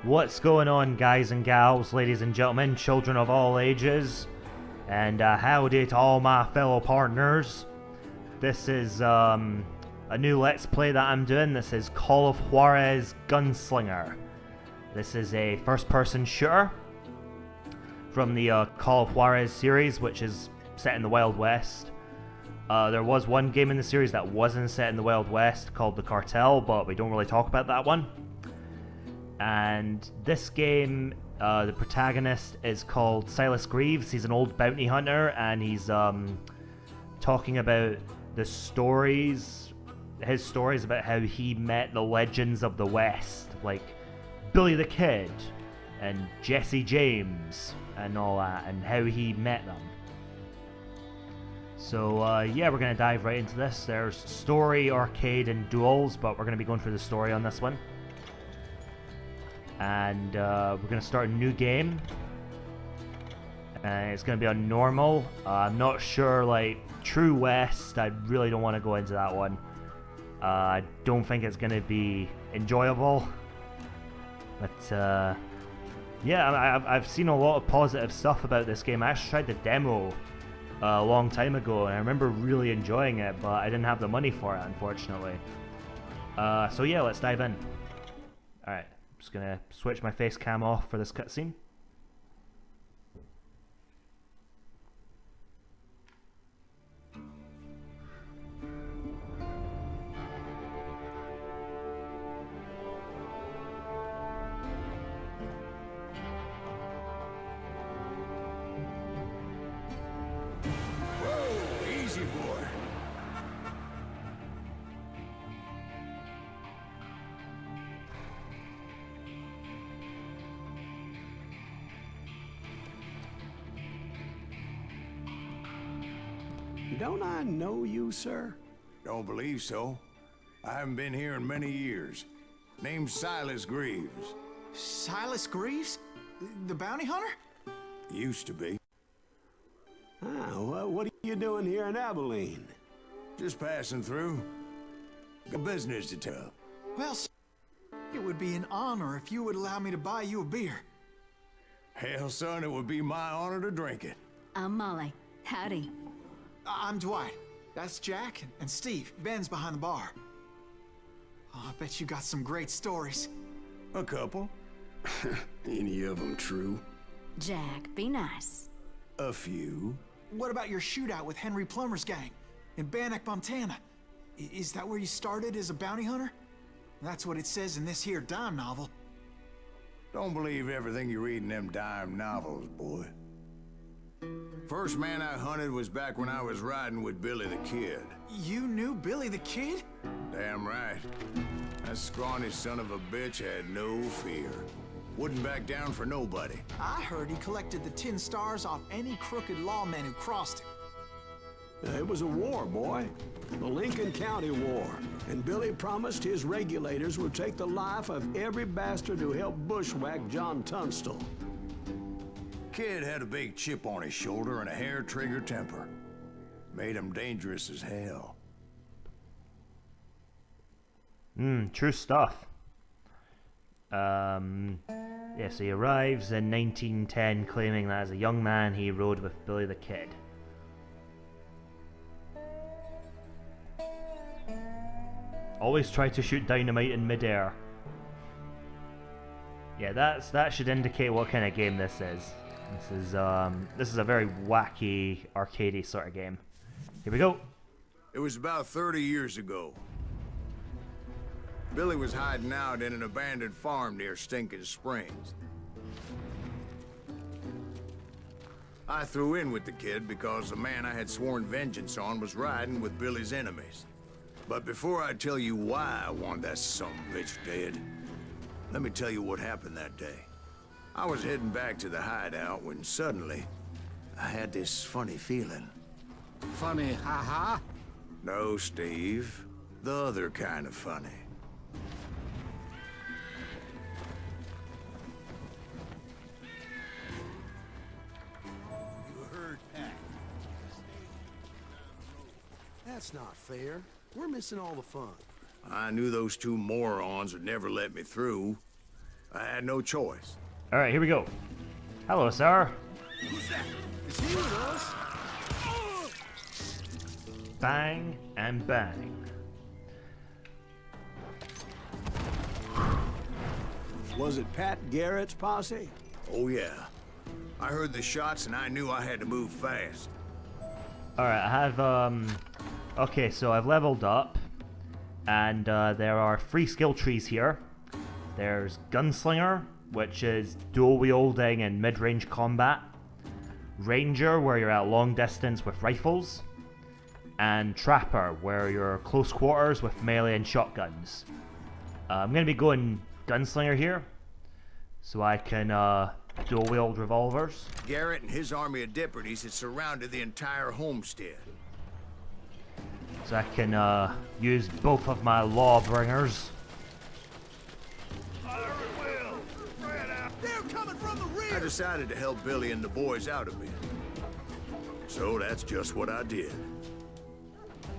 What's going on, guys and gals, ladies and gentlemen, children of all ages, and howdy to all my fellow partners. This is a new Let's Play that I'm doing. This is Call of Juarez Gunslinger. This is a first-person shooter from the Call of Juarez series, which is set in the Wild West. There was one game in the series that wasn't set in the Wild West called The Cartel, but we don't really talk about that one. And this game, the protagonist is called Silas Greaves. He's an old bounty hunter, and he's talking about the stories, his stories about how he met the legends of the West, like Billy the Kid and Jesse James and all that, and how he met them. So yeah, we're going to dive right into this. There's story, arcade, and duels, but we're going to be going through the story on this one. And we're going to start a new game. And it's going to be on normal. I'm not sure, like, True West, I really don't want to go into that one. I don't think it's going to be enjoyable. But, yeah, I've seen a lot of positive stuff about this game. I actually tried the demo a long time ago, and I remember really enjoying it, but I didn't have the money for it, unfortunately. So yeah, let's dive in. Alright. Just gonna switch my face cam off for this cutscene. Whoa, easy boy. Don't I know you, sir? Don't believe so. I haven't been here in many years. Name's Silas Greaves. Silas Greaves? The bounty hunter? Used to be. Ah, well, what are you doing here in Abilene? Just passing through. Got business to tell. Well, it would be an honor if you would allow me to buy you a beer. Hell, son, it would be my honor to drink it. I'm Molly. Howdy. I'm Dwight. That's Jack and Steve. Ben's behind the bar. Oh, I bet you got some great stories. A couple. Any of them true? Jack, be nice. A few. What about your shootout with Henry Plummer's gang in Bannock, Montana? Is that where you started as a bounty hunter? That's what it says in this here dime novel. Don't believe everything you read in them dime novels, boy. First man I hunted was back when I was riding with Billy the Kid. You knew Billy the Kid? Damn right. That scrawny son of a bitch had no fear. Wouldn't back down for nobody. I heard he collected the 10 stars off any crooked lawman who crossed him. It was a war, boy. The Lincoln County War. And Billy promised his regulators would take the life of every bastard who helped bushwhack John Tunstall. Kid had a big chip on his shoulder and a hair-trigger temper. Made him dangerous as hell. True stuff. Yeah, so he arrives in 1910 claiming that as a young man he rode with Billy the Kid. Always try to shoot dynamite in midair. Yeah, that should indicate what kind of game this is. This is a very wacky, arcadey sort of game. Here we go. It was about 30 years ago. Billy was hiding out in an abandoned farm near Stinking Springs. I threw in with the kid because the man I had sworn vengeance on was riding with Billy's enemies. But before I tell you why I want that sumbitch dead, let me tell you what happened that day. I was heading back to the hideout when suddenly I had this funny feeling. Funny, haha? No, Steve. The other kind of funny. You heard Pat. That's not fair. We're missing all the fun. I knew those two morons would never let me through. I had no choice. Alright, here we go. Hello, sir. Who's that? Is he with us? Bang and bang. Was it Pat Garrett's posse? Oh, yeah. I heard the shots and I knew I had to move fast. Alright, I have, okay, so I've leveled up, and there are 3 skill trees here. There's Gunslinger, which is dual wielding and mid-range combat. Ranger, where you're at long distance with rifles. And Trapper, where you're close quarters with melee and shotguns. I'm going to be going Gunslinger here, so I can dual wield revolvers. Garrett and his army of deputies had surrounded the entire homestead. So I can use both of my law bringers. They're coming from the rear! I decided to help Billy and the boys out a bit. So that's just what I did.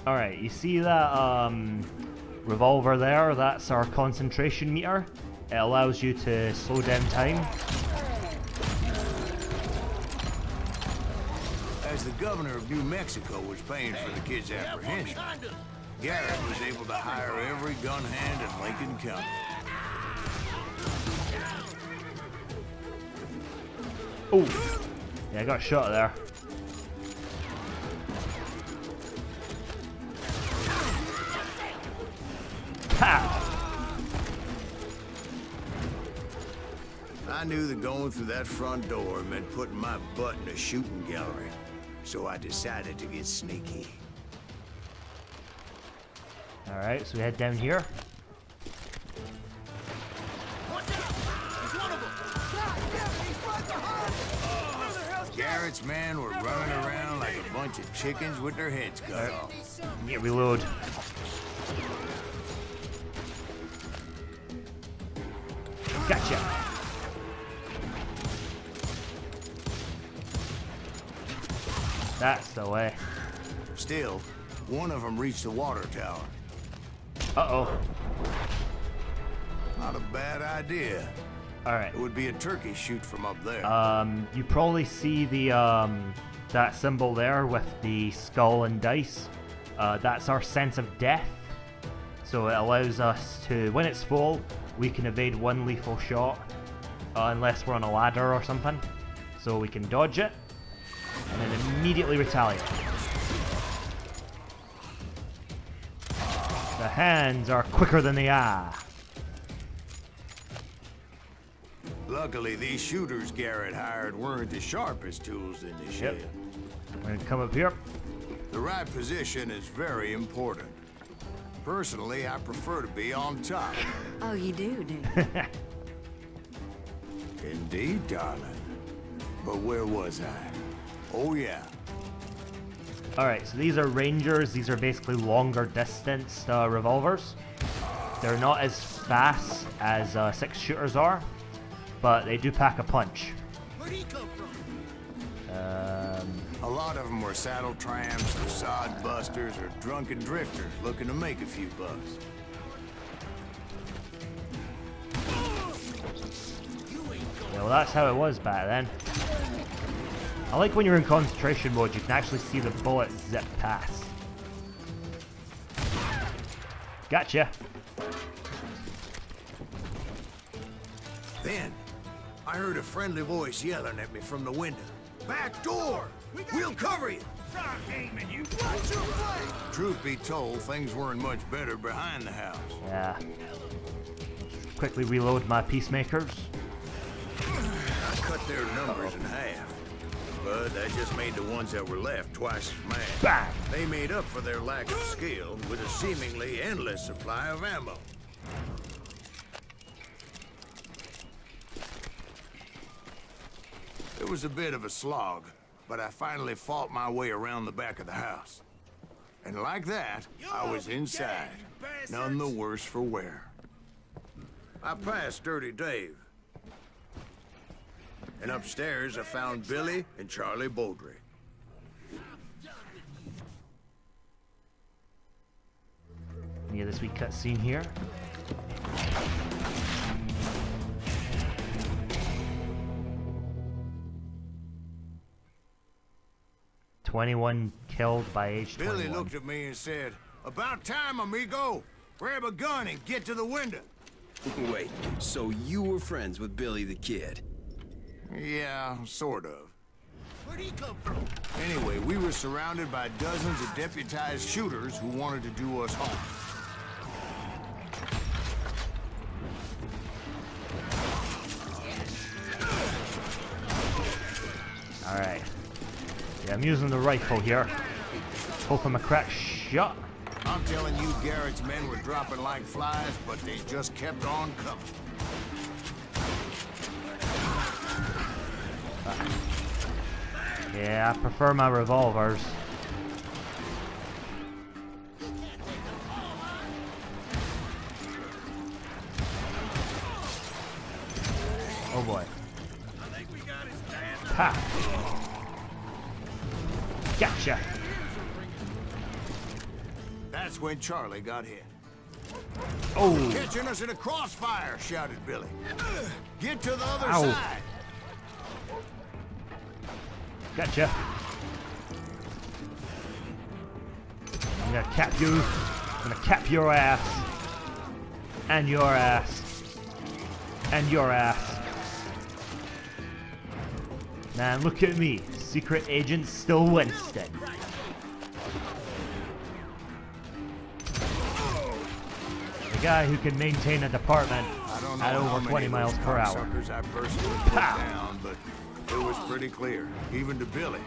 Alright, you see that revolver there? That's our concentration meter. It allows you to slow down time. As the governor of New Mexico was paying for the kid's apprehension, Garrett was able to hire every gun hand in Lincoln County. Oh! Yeah, I got shot there. Ha! I knew that going through that front door meant putting my butt in a shooting gallery, so I decided to get sneaky. Alright, so we head down here. Garrett's men were running around like a bunch of chickens with their heads cut off. Yeah, reload. Gotcha. That's the way. Still, one of them reached the water tower. Uh-oh. Not a bad idea. Alright. It would be a turkey shoot from up there. You probably see the, that symbol there with the skull and dice. That's our sense of death. So it allows us to, when it's full, we can evade one lethal shot. Unless we're on a ladder or something. So we can dodge it. And then immediately retaliate. The hands are quicker than the eye. Luckily, these shooters Garrett hired weren't the sharpest tools in the shed. We're gonna come up here. The right position is very important. Personally, I prefer to be on top. Oh, you do? Indeed, darling. But where was I? Oh, yeah. Alright, so these are Rangers. These are basically longer distance revolvers. They're not as fast as 6-shooters are, but they do pack a punch. Where'd he come from? A lot of them were saddle tramps, sod busters, or drunken drifters looking to make a few bucks. Yeah, well, that's how it was back then. I like when you're in concentration mode, you can actually see the bullet zip past. Gotcha. Then, I heard a friendly voice yelling at me from the window. Back door! We'll cover you! Truth be told, things weren't much better behind the house. Yeah. Quickly reload my peacemakers. I cut their numbers in half. But that just made the ones that were left twice as mad. Bang! They made up for their lack of skill with a seemingly endless supply of ammo. It was a bit of a slog, but I finally fought my way around the back of the house. And like that, I was inside, none the worse for wear. I passed Dirty Dave. And upstairs, I found Billy and Charlie Beaudry. Yeah, this wee cutscene here. 21 killed by age 21. Billy looked at me and said, "About time, amigo. Grab a gun and get to the window." Wait, so you were friends with Billy the Kid? Yeah, sort of. Where'd he come from? Anyway, we were surrounded by dozens of deputized shooters who wanted to do us harm. Alright. Yeah, I'm using the rifle here. Hope I'm a crack shot. I'm telling you, Garrett's men were dropping like flies, but they just kept on coming. Yeah, I prefer my revolvers. Oh boy. Ha! Gotcha! That's when Charlie got hit. Oh! "Catching us in a crossfire," shouted Billy. "Get to the other Ow. side." Gotcha! I'm gonna cap you. I'm gonna cap your ass. And your ass. And your ass. Man, look at me. Secret Agent Stillwinston. The guy who can maintain a department I don't know at how over many 20 of miles those per hour. cocksuckers I personally put Pow. down, but it was pretty clear, even to Billy,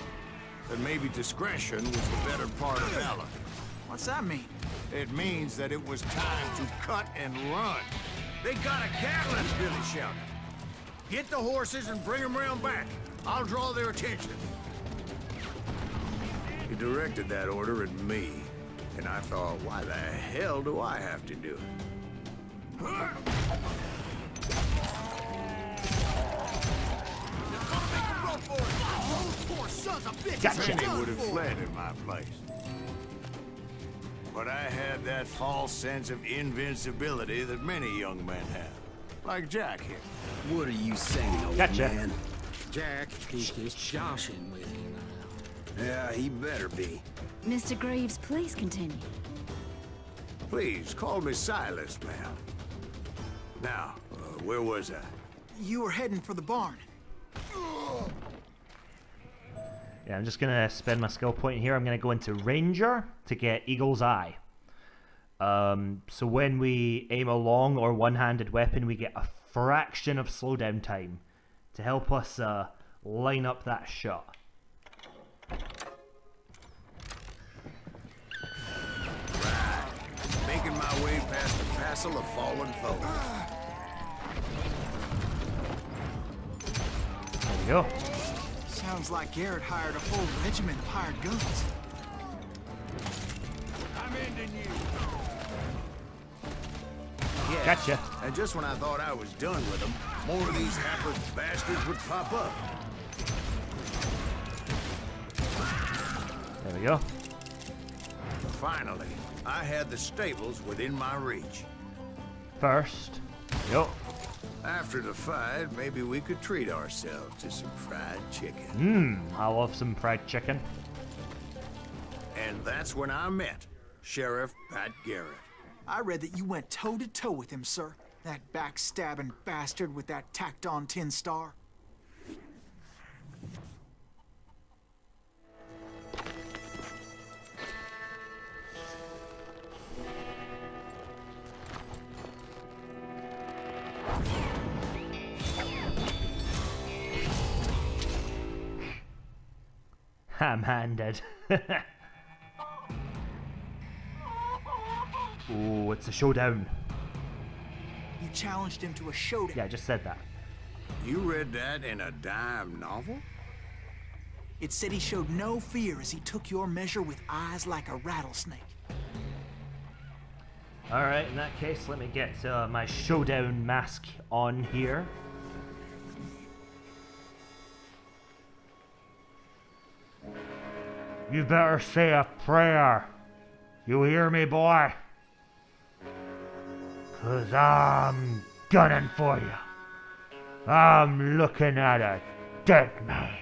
that maybe discretion was the better part of valor. What's that mean? It means that it was time to cut and run. "They got a catalyst," Billy shouted. "Get the horses and bring them round back. I'll draw their attention." He directed that order at me, and I thought, why the hell do I have to do it? Run for it! Those poor sons of bitches! Gotcha. Many would have fled in my place. But I had that false sense of invincibility that many young men have. Like Jack here. What are you saying, old Gotcha. man? Jack, he's just joshing with you now. Yeah, he better be. Mr. Greaves, please continue. Please, call me Silas, ma'am. Now, where was I? You were heading for the barn. Yeah, I'm just gonna spend my skill point here. I'm gonna go into Ranger to get Eagle's Eye. So when we aim a long or one-handed weapon, we get a fraction of slowdown time to help us line up that shot. Making my way past the passel of fallen foes. There we go. Sounds like Garrett hired a whole regiment of hired guns. I'm ending you! Yeah. Gotcha. And just when I thought I was done with them, more of these hapless bastards would pop up. There we go. Finally, I had the stables within my reach. First, yo. After the fight, maybe we could treat ourselves to some fried chicken. I love some fried chicken. And that's when I met Sheriff Pat Garrett. I read that you went toe-to-toe with him, sir. That backstabbing bastard with that tacked-on tin star. Ham-handed. Ooh, it's a showdown. You challenged him to a showdown. Yeah, I just said that. You read that in a dime novel? It said he showed no fear as he took your measure with eyes like a rattlesnake. Alright, in that case, let me get my showdown mask on here. You better say a prayer. You hear me, boy? 'Cause I'm gunning for you. I'm looking at a dead man.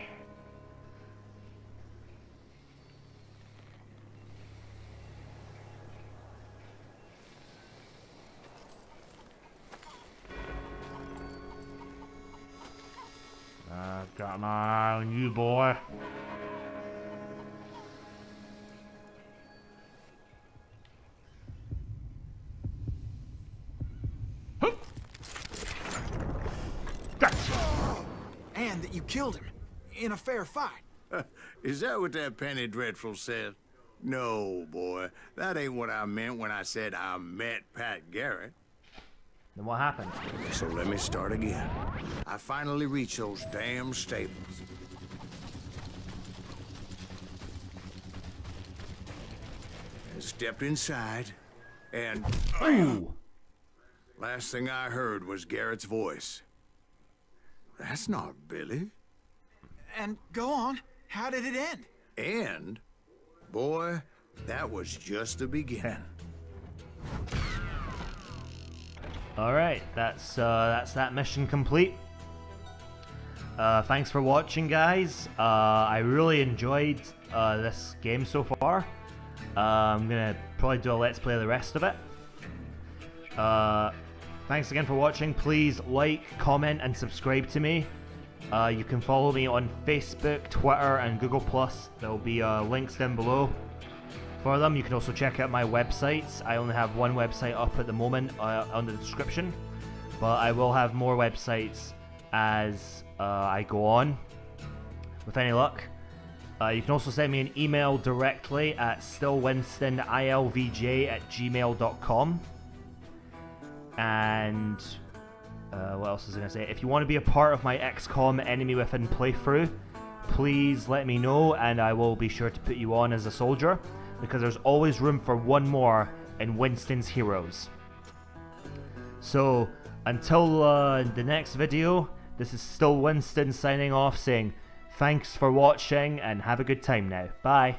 I've got my eye on you, boy. And that you killed him in a fair fight. Is that what that Penny Dreadful said? No, boy. That ain't what I meant when I said I met Pat Garrett. Then what happened? So let me start again. I finally reached those damn stables. I stepped inside, and Ooh! last thing I heard was Garrett's voice. That's not Billy. And go on. How did it end? And, boy, that was just the beginning. Alright, that's that mission complete. Thanks for watching, guys. I really enjoyed this game so far. I'm gonna probably do a let's play of the rest of it. Thanks again for watching. Please like, comment, and subscribe to me. You can follow me on Facebook, Twitter, and Google+. There will be links down below for them. You can also check out my websites. I only have one website up at the moment on the description, but I will have more websites as I go on, with any luck. You can also send me an email directly at stillwinstonilvj@gmail.com. And what else was I going to say? If you want to be a part of my XCOM Enemy Within playthrough, please let me know and I will be sure to put you on as a soldier, because there's always room for one more in Winston's Heroes. So, until the next video, this is Stillwinston signing off, saying thanks for watching and have a good time now. Bye.